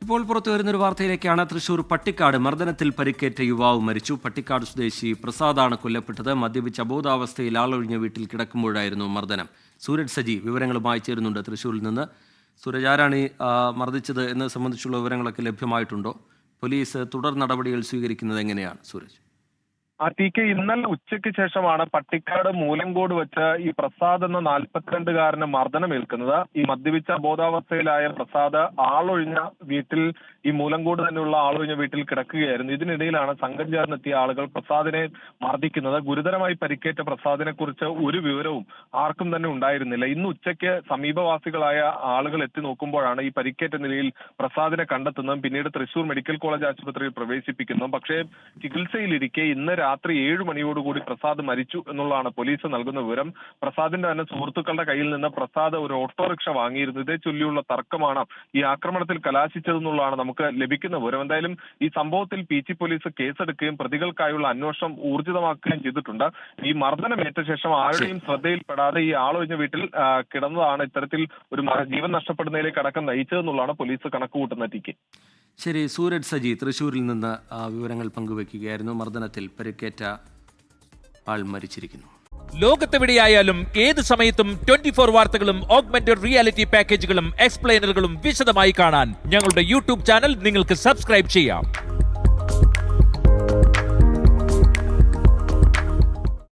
ഇപ്പോൾ പുറത്തു വരുന്നൊരു വാർത്തയിലേക്കാണ്. തൃശൂർ പട്ടിക്കാട് മർദ്ദനത്തിൽ പരിക്കേറ്റ യുവാവ് മരിച്ചു. പട്ടിക്കാട് സ്വദേശി പ്രസാദാണ് കൊല്ലപ്പെട്ടത്. മദ്യപിച്ച അബോധാവസ്ഥയിൽ ആളൊഴിഞ്ഞ വീട്ടിൽ കിടക്കുമ്പോഴായിരുന്നു മർദ്ദനം. സൂരജ് സജി വിവരങ്ങളുമായി ചേരുന്നുണ്ട് തൃശൂരിൽ നിന്ന്. സൂരജ്, ആരാണ് മർദ്ദിച്ചത് എന്നത് സംബന്ധിച്ചുള്ള വിവരങ്ങളൊക്കെ ലഭ്യമായിട്ടുണ്ടോ? പോലീസ് തുടർ നടപടികൾ സ്വീകരിക്കുന്നത് എങ്ങനെയാണ് സൂരജ്? TK, ഇന്നലെ ഉച്ചയ്ക്ക് ശേഷമാണ് പട്ടിക്കാട് മൂലങ്കോട് വെച്ച് ഈ പ്രസാദ് എന്ന 42-കാരന് മർദ്ദനമേൽക്കുന്നത്. ഈ മദ്യപിച്ച അബോധാവസ്ഥയിലായ പ്രസാദ് ആളൊഴിഞ്ഞ വീട്ടിൽ, ഈ മൂലങ്കോട് തന്നെയുള്ള ആളൊഴിഞ്ഞ വീട്ടിൽ കിടക്കുകയായിരുന്നു. ഇതിനിടയിലാണ് സംഘം ചേർന്നെത്തിയ ആളുകൾ പ്രസാദിനെ മർദ്ദിക്കുന്നത്. ഗുരുതരമായി പരിക്കേറ്റ പ്രസാദിനെ കുറിച്ച് ഒരു വിവരവും ആർക്കും തന്നെ ഉണ്ടായിരുന്നില്ല. ഇന്ന് ഉച്ചയ്ക്ക് സമീപവാസികളായ ആളുകൾ എത്തി നോക്കുമ്പോഴാണ് ഈ പരിക്കേറ്റ നിലയിൽ പ്രസാദിനെ കണ്ടെത്തുന്നതും പിന്നീട് തൃശൂർ മെഡിക്കൽ കോളേജ് ആശുപത്രിയിൽ പ്രവേശിപ്പിക്കുന്നതും. പക്ഷേ ചികിത്സയിലിരിക്കെ ഇന്ന് രാത്രി 7 മണിയോടുകൂടി പ്രസാദ് മരിച്ചു എന്നുള്ളതാണ് പോലീസ് നൽകുന്ന വിവരം. പ്രസാദിന്റെ തന്നെ സുഹൃത്തുക്കളുടെ കയ്യിൽ നിന്ന് പ്രസാദ് ഒരു ഓട്ടോറിക്ഷ വാങ്ങിയിരുന്നു. ഇതേ ചൊല്ലിയുള്ള തർക്കമാണ് ഈ ആക്രമണത്തിൽ കലാശിച്ചതെന്നുള്ളതാണ് നമുക്ക് ലഭിക്കുന്ന വിവരം. എന്തായാലും ഈ സംഭവത്തിൽ PG പോലീസ് കേസെടുക്കുകയും പ്രതികൾക്കായുള്ള അന്വേഷണം ഊർജിതമാക്കുകയും ചെയ്തിട്ടുണ്ട്. ഈ മർദ്ദനമേറ്റ ശേഷം ആരുടെയും ശ്രദ്ധയിൽപ്പെടാതെ ഈ ആളൊഴിഞ്ഞ വീട്ടിൽ കിടന്നതാണ് ഇത്തരത്തിൽ ഒരു ജീവൻ നഷ്ടപ്പെടുന്നതിലേക്ക് അടക്കം നയിച്ചതെന്നുള്ളതാണ് പോലീസ് കണക്കുകൂട്ടുന്ന TK. ശരി, സൂരജ് സജി തൃശൂരിൽ നിന്ന് വിവരങ്ങൾ പങ്കുവയ്ക്കുകയായിരുന്നു. മർദ്ദനത്തിൽ പരിക്കേറ്റ ആൾ മരിച്ചിരിക്കുന്നു. ലോകത്തെവിടെയായാലും ഏത് സമയത്തും 24 വാർത്തകളും ഓഗ്മെന്റഡ് റിയാലിറ്റി പാക്കേജുകളും എക്സ്പ്ലെയിനറുകളും വിശദമായി കാണാൻ ഞങ്ങളുടെ യൂട്യൂബ് ചാനൽ നിങ്ങൾക്ക് സബ്സ്ക്രൈബ് ചെയ്യാം.